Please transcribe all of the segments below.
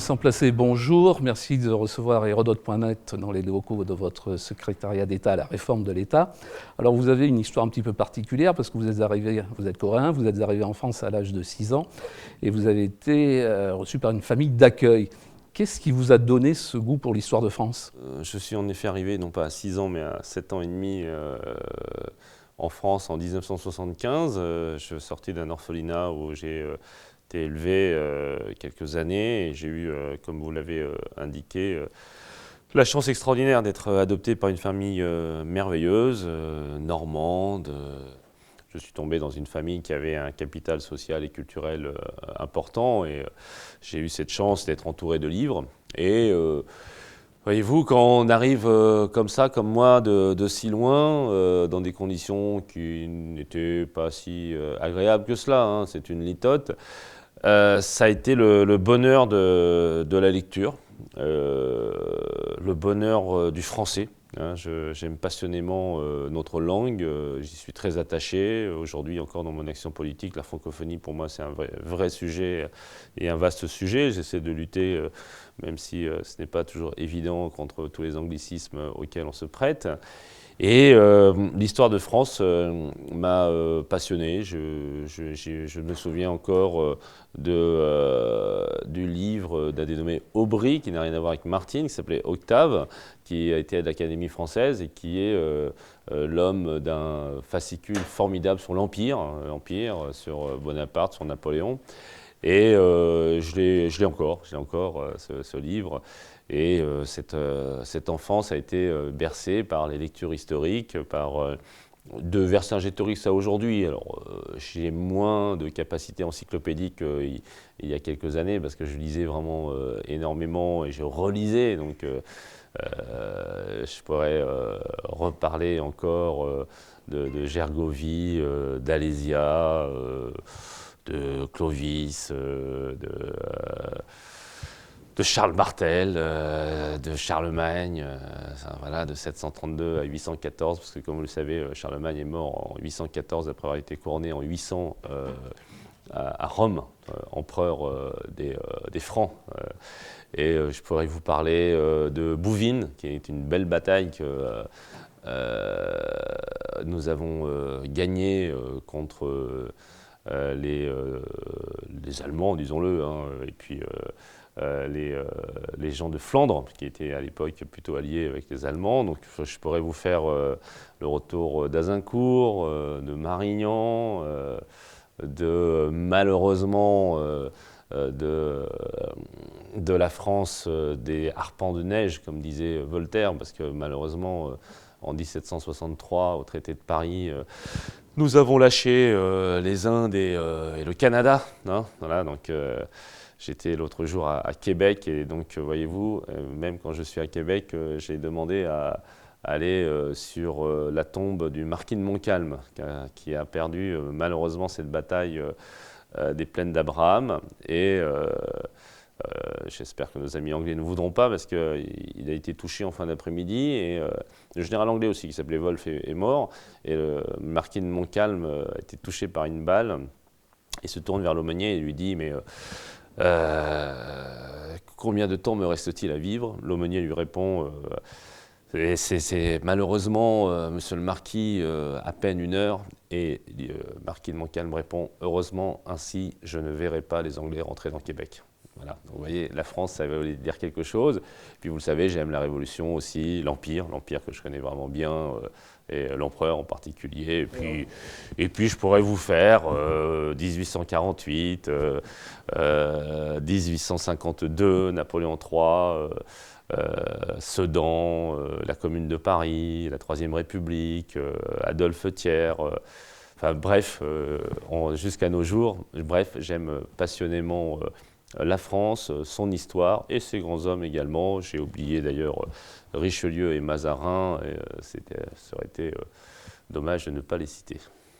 Vincent Placé, bonjour. Merci de recevoir Hérodote.net dans les locaux de votre secrétariat d'État à la réforme de l'État. Alors vous avez une histoire un petit peu particulière parce que vous êtes coréen, vous êtes arrivé en France à l'âge de 6 ans et vous avez été reçu par une famille d'accueil. Qu'est-ce qui vous a donné ce goût pour l'histoire de France ? Je suis en effet arrivé, non pas à 6 ans, mais à 7 ans et demi en France en 1975. Je sortais d'un orphelinat où j'ai été élevé quelques années et j'ai eu, comme vous l'avez indiqué, la chance extraordinaire d'être adopté par une famille merveilleuse, normande. Je suis tombé dans une famille qui avait un capital social et culturel important et j'ai eu cette chance d'être entouré de livres. Et voyez-vous, quand on arrive comme ça, comme moi, de si loin, dans des conditions qui n'étaient pas si agréables que cela, hein, c'est une litote, ça a été le bonheur de la lecture, le bonheur du français. Hein, j'aime passionnément notre langue, j'y suis très attaché. Aujourd'hui encore dans mon action politique, la francophonie pour moi c'est un vrai sujet et un vaste sujet. J'essaie de lutter, même si ce n'est pas toujours évident contre tous les anglicismes auxquels on se prête. Et l'histoire de France m'a passionné. Je me souviens encore du livre d'un dénommé Aubry, qui n'a rien à voir avec Martine, qui s'appelait Octave, qui a été à l'Académie française et qui est l'homme d'un fascicule formidable sur l'Empire, l'Empire, sur Bonaparte, sur Napoléon. Et je l'ai encore ce livre. Et cette enfance a été bercée par les lectures historiques, par de Vercingétorix à aujourd'hui. Alors, j'ai moins de capacité encyclopédique il y a quelques années, parce que je lisais vraiment énormément et je relisais. Donc, je pourrais reparler encore de Gergovie, d'Alésia, de Clovis, de Charles Martel, de Charlemagne, voilà, de 732 à 814, parce que comme vous le savez, Charlemagne est mort en 814 après avoir été couronné en 800 à Rome, empereur des Francs. Et je pourrais vous parler de Bouvines, qui est une belle bataille que nous avons gagnée contre les Allemands, disons-le, hein, et puis les gens de Flandre, qui étaient à l'époque plutôt alliés avec les Allemands. Donc je pourrais vous faire le retour d'Azincourt, de Marignan, malheureusement de la France des harpans de neige, comme disait Voltaire, parce que malheureusement en 1763, au traité de Paris, nous avons lâché les Indes et le Canada. Hein, voilà, donc j'étais l'autre jour à Québec et donc voyez-vous, même quand je suis à Québec, j'ai demandé à aller sur la tombe du marquis de Montcalm, qui a perdu malheureusement cette bataille des plaines d'Abraham. Et j'espère que nos amis anglais ne voudront pas, parce qu'il a été touché en fin d'après-midi. Et le général anglais aussi, qui s'appelait Wolfe, est mort. Et le marquis de Montcalm a été touché par une balle. Il se tourne vers l'aumônier et lui dit « Mais combien de temps me reste-t-il à vivre ?» L'aumônier lui répond c'est malheureusement, monsieur le marquis, à peine 1 heure. Et le marquis de Montcalm répond « Heureusement, ainsi je ne verrai pas les Anglais rentrer dans Québec. » Voilà. Donc, vous voyez, la France, ça veut dire quelque chose. Puis vous le savez, j'aime la Révolution aussi, l'Empire que je connais vraiment bien, et l'empereur en particulier. Et puis je pourrais vous faire 1848, 1852, Napoléon III, Sedan, la Commune de Paris, la Troisième République, Adolphe Thiers. Enfin bref, jusqu'à nos jours, bref, j'aime passionnément la France, son histoire et ses grands hommes également. J'ai oublié d'ailleurs Richelieu et Mazarin, et ça aurait été dommage de ne pas les citer.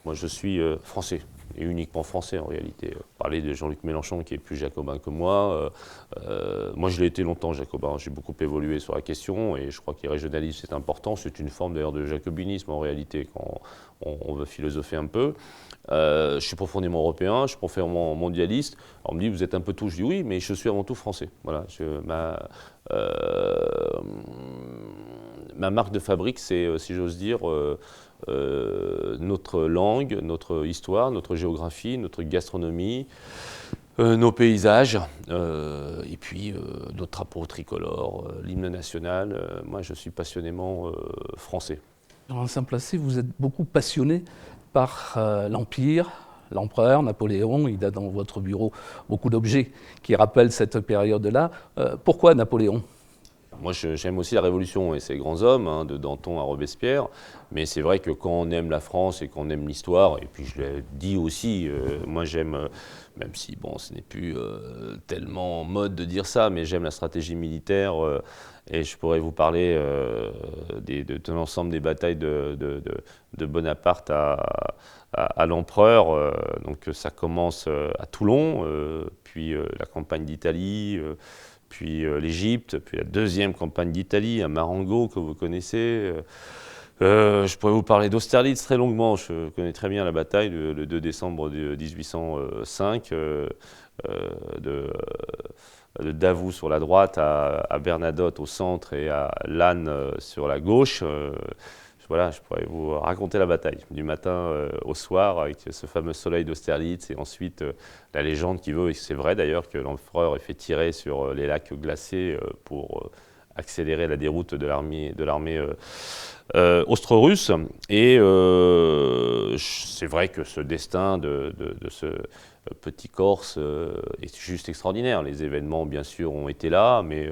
Moi, je suis français, et uniquement français en réalité. Parler de Jean-Luc Mélenchon qui est plus jacobin que moi, moi je l'ai été longtemps jacobin, j'ai beaucoup évolué sur la question et je crois que le régionalisme c'est important, c'est une forme d'ailleurs de jacobinisme en réalité quand on veut philosopher un peu. Je suis profondément européen, je suis profondément mondialiste. On me dit vous êtes un peu tout, je dis oui, mais je suis avant tout français. Voilà, ma marque de fabrique, c'est, si j'ose dire, notre langue, notre histoire, notre géographie, notre gastronomie, nos paysages, et puis notre drapeau tricolore, l'hymne national. Moi, je suis passionnément français. Alors, en Saint-Placé, vous êtes beaucoup passionné par l'Empire, l'empereur, Napoléon. Il a dans votre bureau beaucoup d'objets qui rappellent cette période-là. Pourquoi Napoléon ? Moi, j'aime aussi la Révolution et ses grands hommes, hein, de Danton à Robespierre. Mais c'est vrai que quand on aime la France et qu'on aime l'histoire, et puis je l'ai dit aussi, moi j'aime, même si bon, ce n'est plus tellement en mode de dire ça, mais j'aime la stratégie militaire. Et je pourrais vous parler de l'ensemble des batailles de Bonaparte à l'empereur. Donc ça commence à Toulon, puis la campagne d'Italie. Puis l'Égypte, puis la deuxième campagne d'Italie, à Marengo, que vous connaissez. Je pourrais vous parler d'Austerlitz très longuement. Je connais très bien la bataille le 2 décembre 1805, de Davout sur la droite, à Bernadotte au centre et à Lannes sur la gauche. Voilà, je pourrais vous raconter la bataille du matin au soir avec ce fameux soleil d'Austerlitz et ensuite la légende qui veut, et c'est vrai d'ailleurs, que l'empereur ait fait tirer sur les lacs glacés pour accélérer la déroute de l'armée austro-russe. Et c'est vrai que ce destin de ce petit Corse est juste extraordinaire. Les événements, bien sûr, ont été là, mais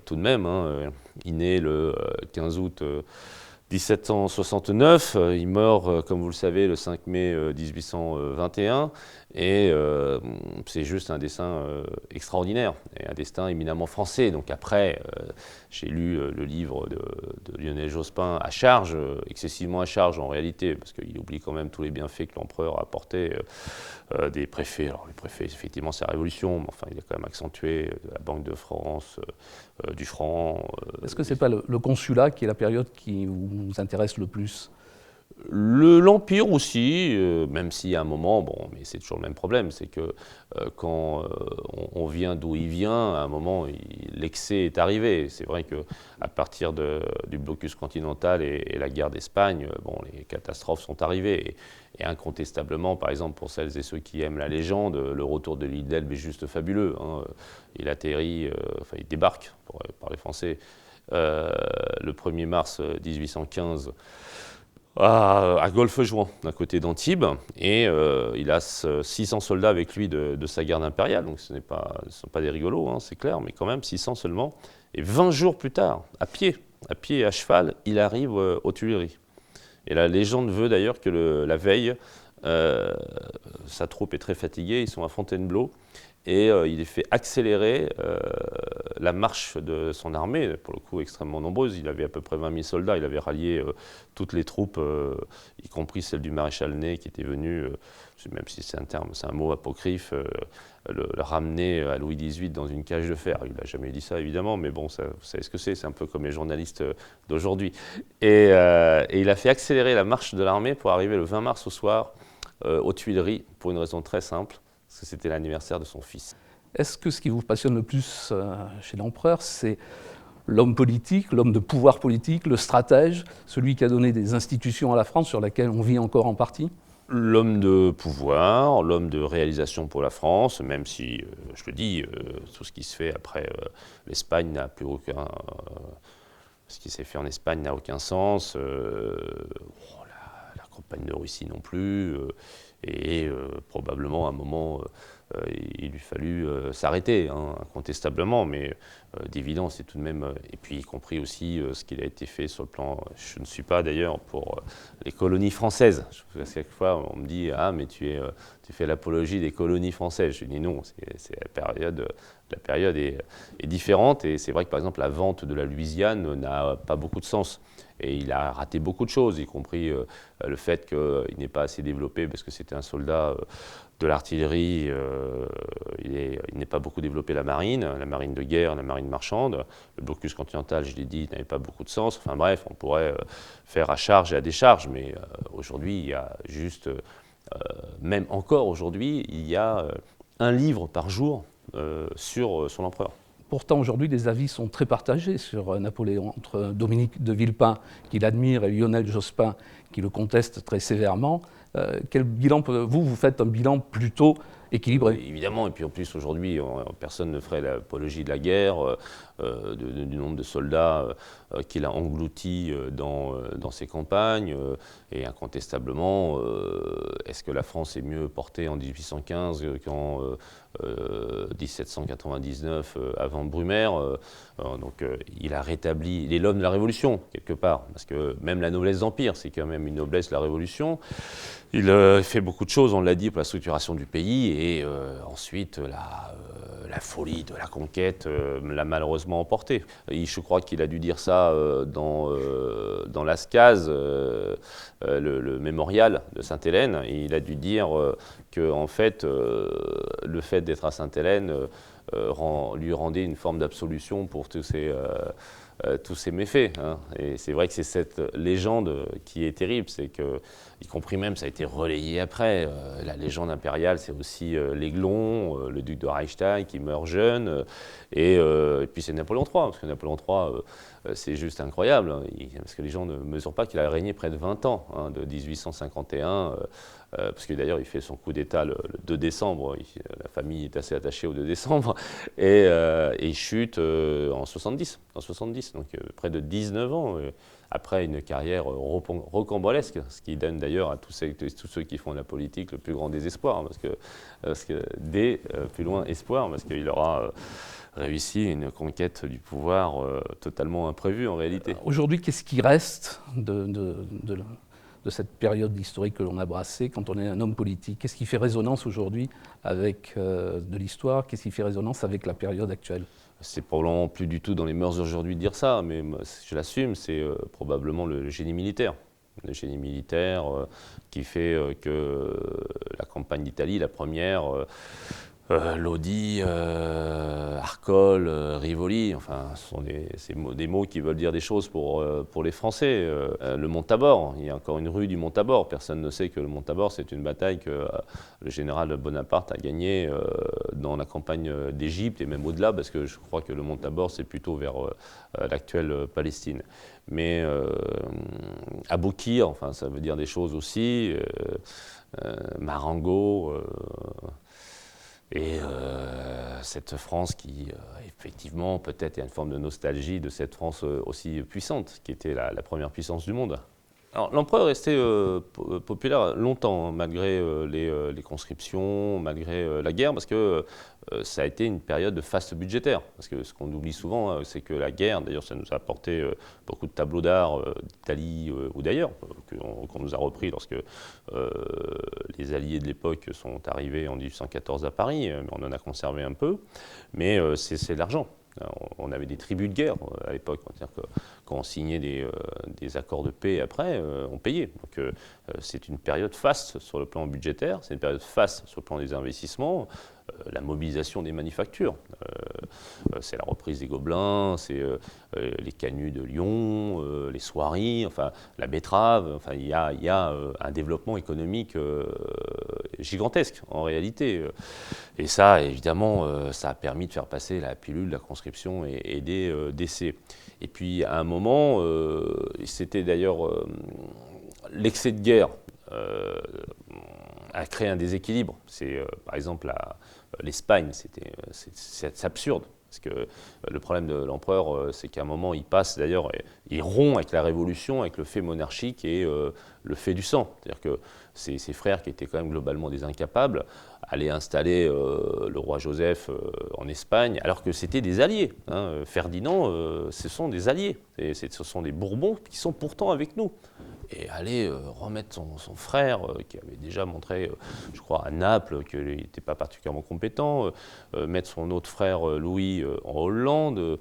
tout de même, hein, il naît le 15 août 1769, il meurt, comme vous le savez, le 5 mai 1821, et c'est juste un destin extraordinaire, et un destin éminemment français. Donc après, j'ai lu le livre de Lionel Jospin à charge, excessivement à charge en réalité, parce qu'il oublie quand même tous les bienfaits que l'empereur a apportés des préfets. Alors les préfets, effectivement, c'est la Révolution, mais enfin, il a quand même accentué la Banque de France, du franc. Est-ce que ce n'est pas le consulat qui est la période qui vous intéresse le plus ? L'Empire aussi, même si à un moment, bon, mais c'est toujours le même problème, c'est que quand on vient d'où il vient, à un moment, l'excès est arrivé. C'est vrai qu'à partir du blocus continental et la guerre d'Espagne, bon, les catastrophes sont arrivées. Et incontestablement, par exemple, pour celles et ceux qui aiment la légende, le retour de l'île d'Elbe est juste fabuleux. Hein. Il atterrit, enfin il débarque, pour parler français, le 1er mars 1815 à Golfe-Juan, à côté d'Antibes, et il a 600 soldats avec lui de sa garde impériale, donc ce ne sont pas des rigolos, hein, c'est clair, mais quand même 600 seulement. Et 20 jours plus tard, à pied et à cheval, il arrive aux Tuileries. Et la légende veut d'ailleurs que la veille, sa troupe est très fatiguée, ils sont à Fontainebleau, et il est fait accélérer la marche de son armée, pour le coup extrêmement nombreuse. Il avait à peu près 20 000 soldats, il avait rallié toutes les troupes, y compris celle du maréchal Ney qui était venu, même si c'est un mot apocryphe, le ramener à Louis XVIII dans une cage de fer. Il n'a jamais dit ça évidemment, mais bon, vous savez ce que c'est un peu comme les journalistes d'aujourd'hui. Et il a fait accélérer la marche de l'armée pour arriver le 20 mars au soir aux Tuileries, pour une raison très simple, parce que c'était l'anniversaire de son fils. Est-ce que ce qui vous passionne le plus chez l'empereur, c'est l'homme politique, l'homme de pouvoir politique, le stratège, celui qui a donné des institutions à la France sur laquelle on vit encore en partie ? L'homme de pouvoir, l'homme de réalisation pour la France, même si, je le dis, tout ce qui se fait après l'Espagne n'a plus aucun... ce qui s'est fait en Espagne n'a aucun sens. La campagne de Russie non plus. Et probablement à un moment, il lui fallut s'arrêter, hein, incontestablement. Mais d'évidence, et tout de même, et puis y compris aussi ce qu'il a été fait sur le plan, je ne suis pas d'ailleurs pour les colonies françaises. À chaque fois, on me dit, ah, mais tu fais l'apologie des colonies françaises. Je dis non, la période est différente, et c'est vrai que par exemple la vente de la Louisiane n'a pas beaucoup de sens. Et il a raté beaucoup de choses, y compris le fait qu'il n'est pas assez développé parce que c'était un soldat de l'artillerie. Il n'est pas beaucoup développé la marine de guerre, la marine marchande. Le blocus continental, je l'ai dit, n'avait pas beaucoup de sens. Enfin bref, on pourrait faire à charge et à décharge, mais aujourd'hui, il y a juste, même encore aujourd'hui, il y a un livre par jour sur son empereur. Pourtant, aujourd'hui, les avis sont très partagés sur Napoléon, entre Dominique de Villepin, qui l'admire, et Lionel Jospin, qui le conteste très sévèrement. Quel bilan, vous faites un bilan plutôt équilibré? Évidemment, et puis en plus aujourd'hui, personne ne ferait l'apologie de la guerre, du nombre de soldats qu'il a engloutis dans ses campagnes, et incontestablement, est-ce que la France est mieux portée en 1815 qu'en 1799 avant Brumaire? Donc il a rétabli, il est l'homme de la Révolution quelque part, parce que même la noblesse d'Empire, c'est quand même une noblesse de la Révolution. Il fait beaucoup de choses, on l'a dit, pour la structuration du pays, et ensuite la folie de la conquête l'a malheureusement emporté. Je crois qu'il a dû dire ça dans Lascaz, le mémorial de Sainte-Hélène. Il a dû dire que en fait, le fait d'être à Sainte-Hélène lui rendait une forme d'absolution pour tous ces méfaits. Hein. Et c'est vrai que c'est cette légende qui est terrible, c'est que, y compris même, ça a été relayé après. La légende impériale, c'est aussi l'Aiglon, le duc de Reichstadt qui meurt jeune, et puis c'est Napoléon III, parce que Napoléon III, c'est juste incroyable, hein, parce que les gens ne mesurent pas qu'il a régné près de 20 ans, hein, de 1851, parce que d'ailleurs il fait son coup d'État le 2 décembre, la famille est assez attachée au 2 décembre, et il chute en 70, donc près de 19 ans, après une carrière rocambolesque, ce qui donne d'ailleurs à tous ceux qui font la politique le plus grand désespoir, parce que plus loin espoir, parce qu'il aura réussi une conquête du pouvoir totalement imprévue en réalité. Aujourd'hui, qu'est-ce qui reste de cette période historique que l'on a brassée quand on est un homme politique? Qu'est-ce qui fait résonance aujourd'hui avec de l'histoire? Qu'est-ce qui fait résonance avec la période actuelle? C'est probablement plus du tout dans les mœurs aujourd'hui de dire ça, mais je l'assume, c'est probablement le génie militaire. Le génie militaire qui fait que la campagne d'Italie, la première, Lodi, Arcole, Rivoli, enfin, ce sont des mots qui veulent dire des choses pour les Français. Le Mont Tabor, il y a encore une rue du Mont Tabor. Personne ne sait que le Mont Tabor, c'est une bataille que le général Bonaparte a gagnée dans la campagne d'Égypte et même au-delà, parce que je crois que le Mont Tabor, c'est plutôt vers l'actuelle Palestine. Mais Aboukir, enfin, ça veut dire des choses aussi. Marengo. Et cette France qui, effectivement, peut-être, il y a une forme de nostalgie de cette France aussi puissante, qui était la première puissance du monde. Alors, l'empereur est resté populaire longtemps, malgré les conscriptions, malgré la guerre, parce que ça a été une période de faste budgétaire. Parce que ce qu'on oublie souvent, c'est que la guerre, d'ailleurs, ça nous a apporté beaucoup de tableaux d'art d'Italie ou d'ailleurs, qu'on nous a repris lorsque les alliés de l'époque sont arrivés en 1814 à Paris, mais on en a conservé un peu, mais c'est de l'argent. On avait des tribus de guerre à l'époque, c'est-à-dire que quand on signait des accords de paix après, on payait. Donc c'est une période faste sur le plan budgétaire, c'est une période faste sur le plan des investissements, la mobilisation des manufactures. C'est la reprise des Gobelins, c'est les canuts de Lyon, les soieries, enfin la betterave. Enfin, il y a un développement économique gigantesque en réalité. Et ça, évidemment, ça a permis de faire passer la pilule de la conscription et des décès. Et puis à un moment, c'était d'ailleurs l'excès de guerre a créé un déséquilibre. C'est par exemple l'Espagne, c'est absurde. Parce que le problème de l'empereur, c'est qu'à un moment, il passe, d'ailleurs, il rompt avec la Révolution, avec le fait monarchique et le fait du sang. C'est-à-dire que ses frères, qui étaient quand même globalement des incapables, allaient installer le roi Joseph en Espagne, alors que c'était des alliés. Hein. Ferdinand, ce sont des alliés. Ce sont des Bourbons qui sont pourtant avec nous. Et aller remettre son frère, qui avait déjà montré, je crois, à Naples, qu'il n'était pas particulièrement compétent, mettre son autre frère, Louis, en Hollande,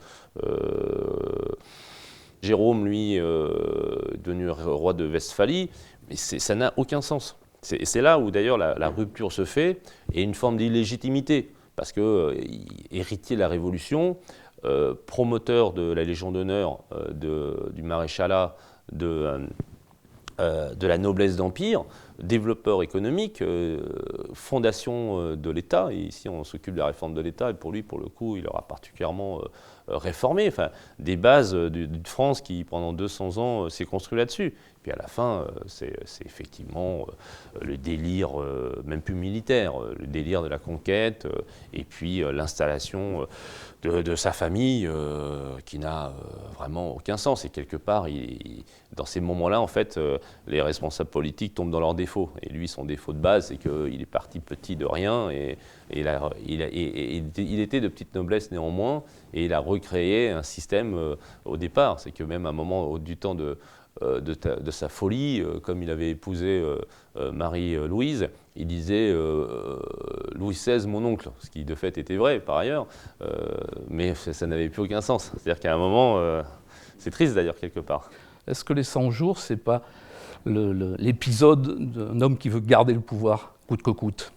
Jérôme, lui, devenu roi de Westphalie, mais ça n'a aucun sens. Et c'est là où, d'ailleurs, la rupture se fait, et une forme d'illégitimité, parce que héritier de la Révolution, promoteur de la Légion d'honneur, du maréchalat, de la noblesse d'empire, développeur économique, fondation de l'État. Et ici, on s'occupe de la réforme de l'État. Et pour lui, pour le coup, il aura particulièrement réformé. Enfin, des bases de France qui, pendant 200 ans, s'est construit là-dessus. Puis à la fin, c'est effectivement le délire, même plus militaire, le délire de la conquête, et puis l'installation de sa famille qui n'a vraiment aucun sens. Et quelque part, dans ces moments-là, en fait, les responsables politiques tombent dans leurs défauts. Et lui, son défaut de base, c'est qu'il est parti petit de rien, et il était de petite noblesse néanmoins, et il a recréé un système au départ. C'est que même à un moment du temps de sa folie, comme il avait épousé Marie-Louise, il disait Louis XVI, mon oncle, ce qui de fait était vrai par ailleurs, mais ça n'avait plus aucun sens. C'est-à-dire qu'à un moment, c'est triste d'ailleurs quelque part. Est-ce que les 100 jours, c'est pas l'épisode d'un homme qui veut garder le pouvoir coûte que coûte?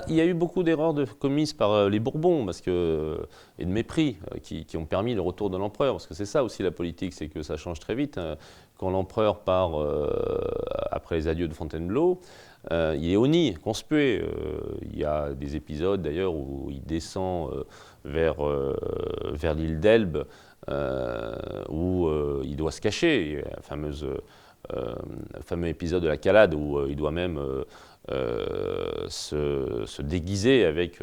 Il y a eu beaucoup d'erreurs commises par les Bourbons et de mépris qui ont permis le retour de l'empereur. Parce que c'est ça aussi la politique, c'est que ça change très vite. Quand l'empereur part après les adieux de Fontainebleau, il est honni, conspué. Il y a des épisodes d'ailleurs où il descend vers l'île d'Elbe, où il doit se cacher. Il y a le fameux épisode de la Calade où il doit même se déguiser avec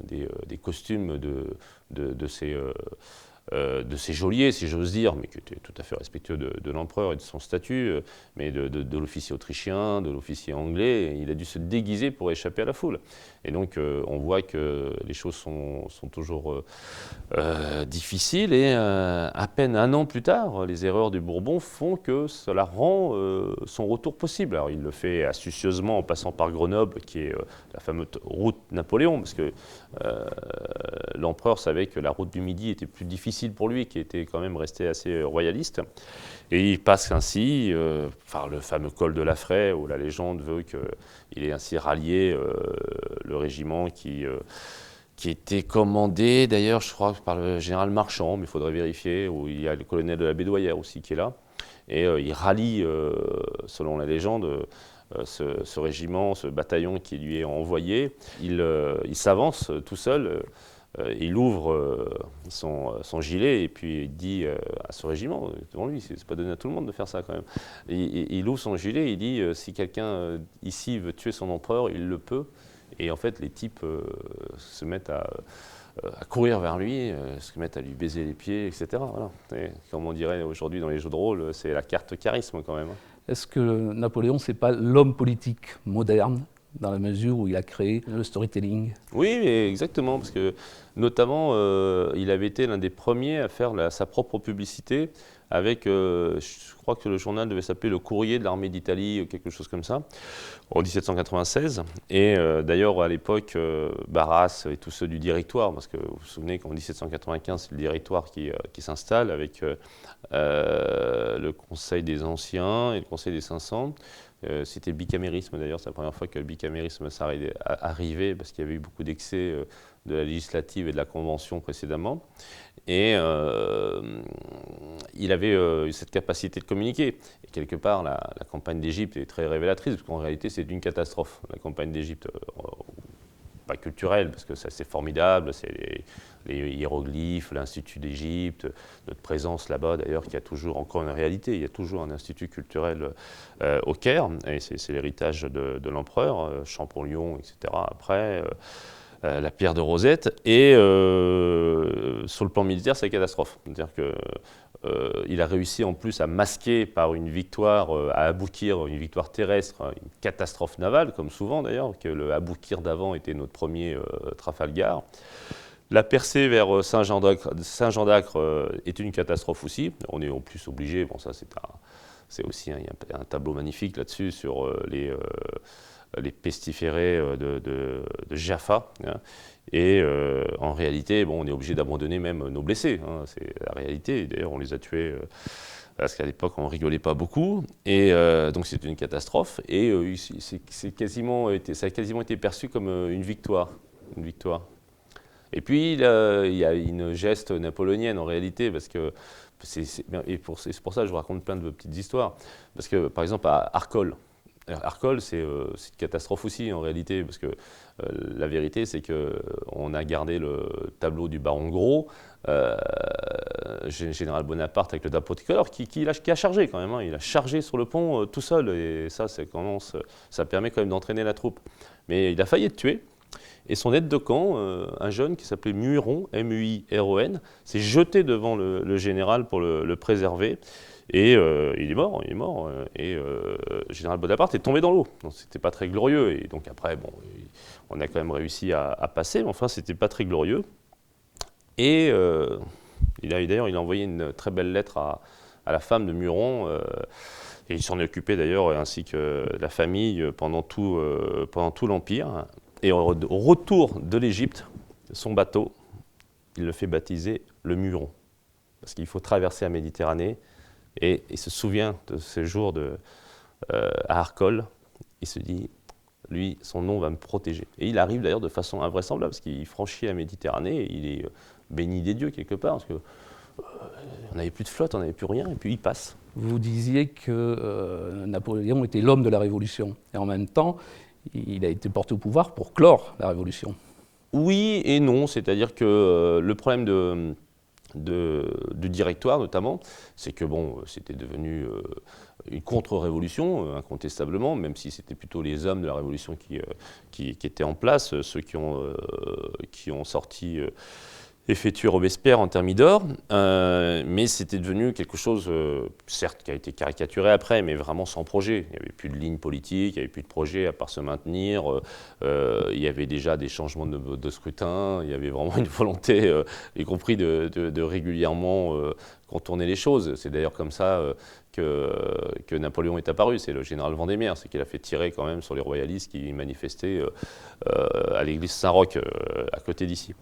des costumes de ces geôliers, si j'ose dire, mais qui étaient tout à fait respectueux de l'empereur et de son statut, mais de l'officier autrichien, de l'officier anglais. Et il a dû se déguiser pour échapper à la foule. Et donc, on voit que les choses sont toujours difficiles. Et à peine un an plus tard, les erreurs du Bourbon font que cela rend son retour possible. Alors, il le fait astucieusement en passant par Grenoble, qui est la fameuse route Napoléon, parce que l'empereur savait que la route du Midi était plus difficile pour lui, qui était quand même resté assez royaliste. Et il passe ainsi par le fameux col de la Fraye, où la légende veut qu'il ait ainsi rallié le régiment qui était commandé, d'ailleurs, je crois, par le général Marchand, mais il faudrait vérifier, où il y a le colonel de la Bédoyère aussi qui est là. Et il rallie, selon la légende, ce régiment, ce bataillon qui lui est envoyé. Il s'avance tout seul. Il ouvre son gilet et puis il dit à ce régiment, devant lui, c'est pas donné à tout le monde de faire ça quand même. Il ouvre son gilet et il dit si quelqu'un ici veut tuer son empereur, il le peut. Et en fait, les types se mettent à courir vers lui, se mettent à lui baiser les pieds, etc. Voilà. Et comme on dirait aujourd'hui dans les jeux de rôle, c'est la carte charisme quand même. Est-ce que Napoléon, c'est pas l'homme politique moderne, dans la mesure où il a créé le storytelling? Oui, exactement, parce que notamment, il avait été l'un des premiers à faire sa propre publicité avec, je crois que le journal devait s'appeler Le Courrier de l'Armée d'Italie, ou quelque chose comme ça, en 1796. Et d'ailleurs, à l'époque, Barras et tous ceux du Directoire, parce que vous vous souvenez qu'en 1795, c'est le Directoire qui s'installe avec le Conseil des Anciens et le Conseil des 500. C'était le bicamérisme d'ailleurs, c'est la première fois que le bicamérisme arrivait parce qu'il y avait eu beaucoup d'excès de la législative et de la convention précédemment. Et il avait cette capacité de communiquer. Et quelque part, la campagne d'Égypte est très révélatrice, parce qu'en réalité, c'est une catastrophe. La campagne d'Égypte, pas culturelle, parce que c'est formidable, c'est les hiéroglyphes, l'Institut d'Égypte, notre présence là-bas d'ailleurs, qui a toujours encore une réalité, il y a toujours un institut culturel au Caire, et c'est l'héritage de l'empereur, Champollion, etc. Après, la pierre de Rosette. Et sur le plan militaire, c'est la catastrophe. C'est-à-dire qu'il a réussi en plus à masquer par une victoire, à aboutir, une victoire terrestre, une catastrophe navale, comme souvent d'ailleurs, que le aboutir d'avant était notre premier Trafalgar. La percée vers Saint-Jean-d'Acre est une catastrophe aussi. On est en plus obligé, bon ça c'est aussi, il y a un tableau magnifique là-dessus sur les pestiférés de Jaffa. Hein. Et en réalité, bon, on est obligé d'abandonner même nos blessés. Hein. C'est la réalité. D'ailleurs, on les a tués parce qu'à l'époque, on rigolait pas beaucoup. Et donc, c'est une catastrophe. Et ça a quasiment été perçu comme une victoire. Une victoire. Et puis, il y a une geste napoléonienne en réalité, parce que c'est pour ça que je vous raconte plein de petites histoires. Parce que, par exemple, à Arcole, c'est une catastrophe aussi en réalité, parce que la vérité c'est qu'on a gardé le tableau du baron Gros, général Bonaparte avec le drapeau tricolore, qui a chargé quand même, hein. Il a chargé sur le pont tout seul, et ça permet quand même d'entraîner la troupe. Mais il a failli être tué, et son aide de camp, un jeune qui s'appelait Muiron, M-U-I-R-O-N, s'est jeté devant le général pour le préserver. Et il est mort, et le général Bonaparte est tombé dans l'eau. Donc c'était pas très glorieux, et donc après, bon, on a quand même réussi à passer, mais enfin c'était pas très glorieux. Et il a envoyé une très belle lettre à la femme de Muiron, et il s'en est occupé d'ailleurs, ainsi que la famille, pendant tout l'Empire. Et au retour de l'Égypte, son bateau, il le fait baptiser le Muiron, parce qu'il faut traverser la Méditerranée. Et il se souvient de ces jours à Arcole. Il se dit, lui, son nom va me protéger. Et il arrive d'ailleurs de façon invraisemblable, parce qu'il franchit la Méditerranée, et il est béni des dieux quelque part, parce qu'on n'avait plus de flotte, on n'avait plus rien, et puis il passe. Vous disiez que Napoléon était l'homme de la Révolution, et en même temps, il a été porté au pouvoir pour clore la Révolution. Oui et non, c'est-à-dire que le problème du directoire notamment, c'est que bon, c'était devenu une contre-révolution, incontestablement, même si c'était plutôt les hommes de la Révolution qui étaient en place, ceux qui ont sorti effectué Robespierre en Thermidor, mais c'était devenu quelque chose, certes, qui a été caricaturé après, mais vraiment sans projet. Il n'y avait plus de ligne politique, il n'y avait plus de projet à part se maintenir, il y avait déjà des changements de scrutin, il y avait vraiment une volonté, y compris de régulièrement contourner les choses. C'est d'ailleurs comme ça que Napoléon est apparu, c'est le général Vendémiaire, c'est qu'il a fait tirer quand même sur les royalistes qui manifestaient à l'église Saint-Roch, à côté d'ici.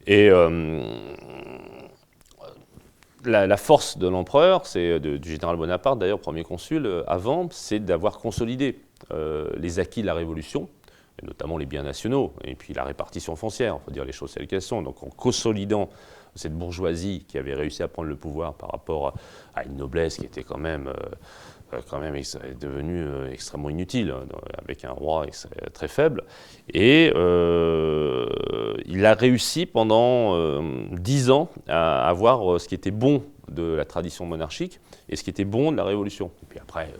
Et la force de l'empereur, c'est du général Bonaparte, d'ailleurs, premier consul avant, c'est d'avoir consolidé les acquis de la Révolution, et notamment les biens nationaux, et puis la répartition foncière, il faut dire les choses telles qu'elles sont. Donc en consolidant cette bourgeoisie qui avait réussi à prendre le pouvoir par rapport à une noblesse qui était quand même devenue extrêmement inutile, avec un roi très faible. Et il a réussi pendant 10 ans à avoir ce qui était bon de la tradition monarchique et ce qui était bon de la Révolution. Et puis après,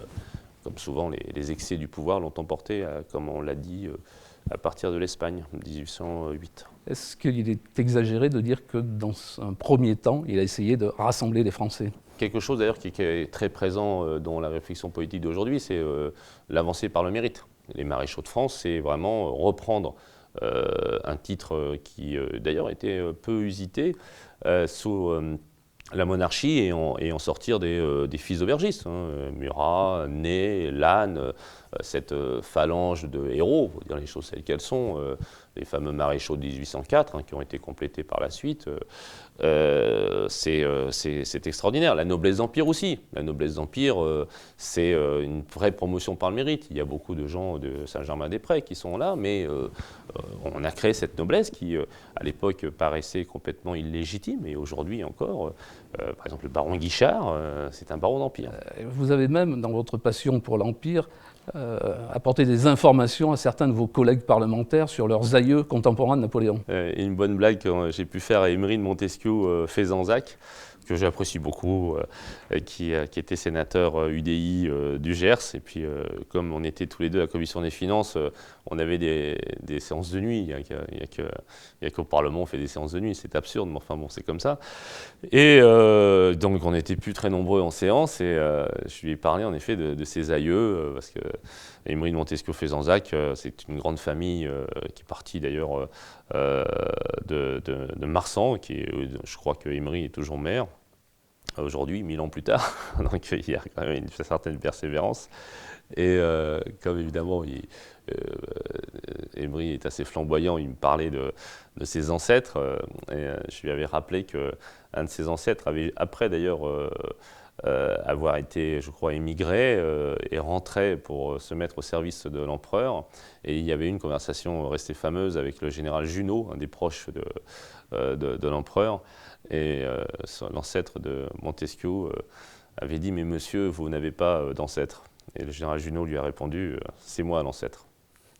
comme souvent, les excès du pouvoir l'ont emporté, comme on l'a dit, à partir de l'Espagne, 1808. Est-ce qu'il est exagéré de dire que dans un premier temps, il a essayé de rassembler les Français ? Quelque chose d'ailleurs qui est très présent dans la réflexion politique d'aujourd'hui, c'est l'avancée par le mérite. Les maréchaux de France, c'est vraiment reprendre un titre qui d'ailleurs était peu usité sous la monarchie et en sortir des fils d'aubergistes, Murat, Ney, Lannes, cette phalange de héros, il faut dire les choses telles qu'elles sont, les fameux maréchaux de 1804 qui ont été complétés par la suite. C'est extraordinaire. La noblesse d'Empire aussi. La noblesse d'Empire, c'est une vraie promotion par le mérite. Il y a beaucoup de gens de Saint-Germain-des-Prés qui sont là, mais on a créé cette noblesse qui, à l'époque, paraissait complètement illégitime, et aujourd'hui encore, par exemple, le baron Guichard, c'est un baron d'Empire. Vous avez même, dans votre passion pour l'Empire, apporté des informations à certains de vos collègues parlementaires sur leurs aïeux contemporains de Napoléon. Une bonne blague que j'ai pu faire à Emery de Montesquieu, Fézanzac, que j'apprécie beaucoup, qui était sénateur UDI du Gers. Et puis, comme on était tous les deux à la commission des finances, on avait des séances de nuit. Il n'y a qu'au Parlement on fait des séances de nuit. C'est absurde, mais enfin bon, c'est comme ça. Et donc, on n'était plus très nombreux en séance. Et je lui ai parlé en effet de ses aïeux, parce que Aymeri de Montesquieu-Fezensac, c'est une grande famille qui est partie d'ailleurs de Marsan. Je crois que Aymeri est toujours maire. Aujourd'hui, 1000 ans plus tard, donc il y a quand même une certaine persévérance. Et comme évidemment, Aymeri est assez flamboyant, il me parlait de ses ancêtres. Et je lui avais rappelé qu'un de ses ancêtres avait, après d'ailleurs avoir été, je crois, émigré et rentré pour se mettre au service de l'empereur. Et il y avait une conversation restée fameuse avec le général Junot, un des proches de l'empereur. Et l'ancêtre de Montesquieu avait dit « Mais monsieur, vous n'avez pas d'ancêtre ». Et le général Junot lui a répondu « C'est moi l'ancêtre ».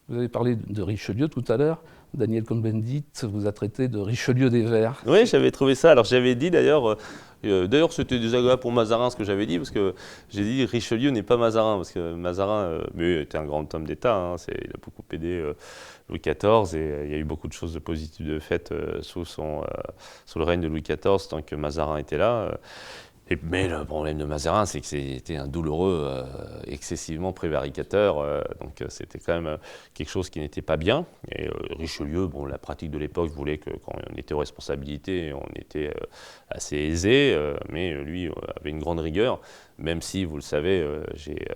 Vous avez parlé de Richelieu tout à l'heure. Daniel Cohn-Bendit vous a traité de Richelieu des Verts. Oui, j'avais trouvé ça. Alors j'avais dit d'ailleurs, c'était désagréable pour Mazarin ce que j'avais dit, parce que j'ai dit Richelieu n'est pas Mazarin, parce que Mazarin était un grand homme d'État, hein, il a beaucoup aidé Louis XIV, et il y a eu beaucoup de choses positives de fait sous le règne de Louis XIV, tant que Mazarin était là. Mais le problème de Mazarin, c'est que c'était un douloureux, excessivement prévaricateur, donc c'était quand même quelque chose qui n'était pas bien. Et Richelieu, bon, la pratique de l'époque voulait que quand on était aux responsabilités, on était assez aisé, mais lui avait une grande rigueur, même si, vous le savez, j'ai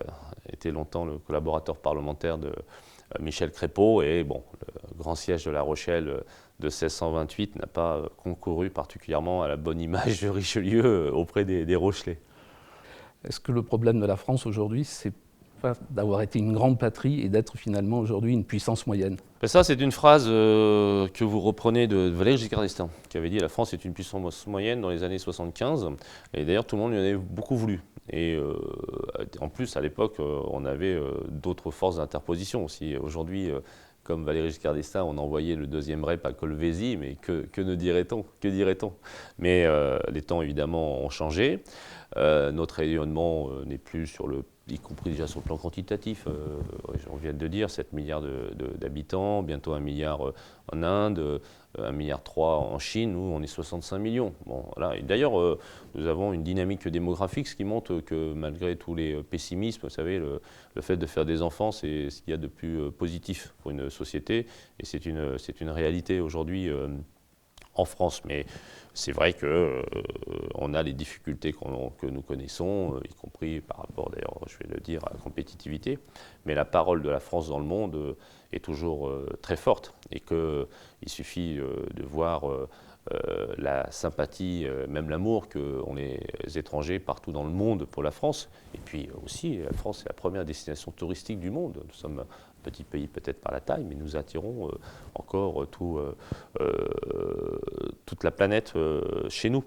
été longtemps le collaborateur parlementaire de Michel Crépeau, et bon, le grand siège de La Rochelle de 1628 n'a pas concouru particulièrement à la bonne image de Richelieu auprès des Rochelais. Est-ce que le problème de la France aujourd'hui, c'est pas d'avoir été une grande patrie et d'être finalement aujourd'hui une puissance moyenne? Ça, c'est une phrase que vous reprenez de Valéry Giscard d'Estaing, qui avait dit « La France est une puissance moyenne dans les années 75 ». Et d'ailleurs, tout le monde lui en avait beaucoup voulu. Et en plus, à l'époque, on avait d'autres forces d'interposition aussi. Aujourd'hui, comme Valéry Giscard d'Estaing, on envoyait le deuxième rep à Colvézi, mais que ne dirait-on? Que dirait-on? Mais les temps, évidemment, ont changé. Notre rayonnement n'est plus y compris déjà sur le plan quantitatif, on vient de dire, 7 milliards d'habitants, bientôt 1 milliard en Inde, 1,3 milliard en Chine, nous on est 65 millions. Bon, voilà. D'ailleurs, nous avons une dynamique démographique, ce qui montre que malgré tous les pessimismes, vous savez, le fait de faire des enfants, c'est ce qu'il y a de plus positif pour une société, et c'est une réalité aujourd'hui en France. Mais c'est vrai qu'on a les difficultés que nous connaissons, y compris par rapport, d'ailleurs, je vais le dire, à la compétitivité. Mais la parole de la France dans le monde est toujours très forte, et qu'il suffit de voir la sympathie, même l'amour qu'ont les étrangers partout dans le monde pour la France. Et puis aussi, la France est la première destination touristique du monde. Nous sommes un petit pays peut-être par la taille, mais nous attirons encore toute la planète chez nous.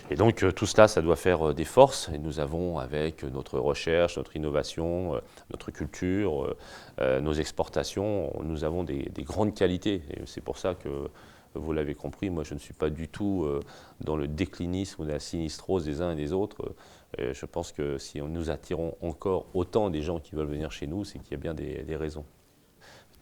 Et donc tout cela, ça doit faire des forces, et nous avons, avec notre recherche, notre innovation, notre culture, nos exportations, nous avons des grandes qualités. Et c'est pour ça que, vous l'avez compris, moi je ne suis pas du tout dans le déclinisme ou la sinistrose des uns et des autres. Je pense que si nous attirons encore autant des gens qui veulent venir chez nous, c'est qu'il y a bien des raisons.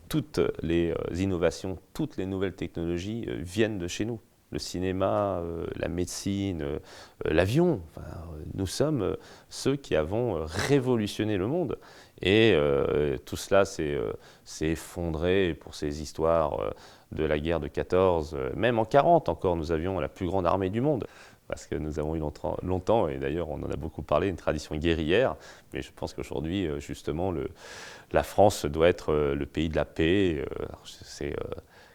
Toutes les innovations, toutes les nouvelles technologies viennent de chez nous. Le cinéma, la médecine, l'avion, enfin, nous sommes ceux qui avons révolutionné le monde. Et tout cela s'est effondré pour ces histoires de la guerre de 14. Même en 40 encore, nous avions la plus grande armée du monde. Parce que nous avons eu longtemps, et d'ailleurs on en a beaucoup parlé, une tradition guerrière. Mais je pense qu'aujourd'hui, justement, la France doit être le pays de la paix. C'est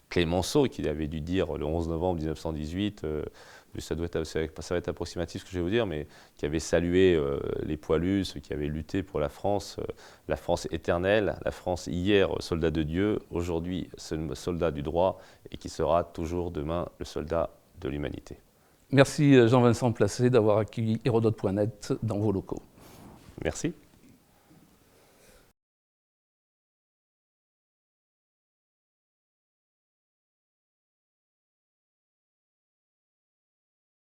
Clémenceau qui avait dû dire le 11 novembre 1918, ça va être approximatif ce que je vais vous dire, mais qui avait salué les poilus, ceux qui avaient lutté pour la France éternelle, la France hier soldat de Dieu, aujourd'hui soldat du droit, et qui sera toujours demain le soldat de l'humanité. Merci Jean-Vincent Placé d'avoir accueilli Hérodote.net dans vos locaux. Merci.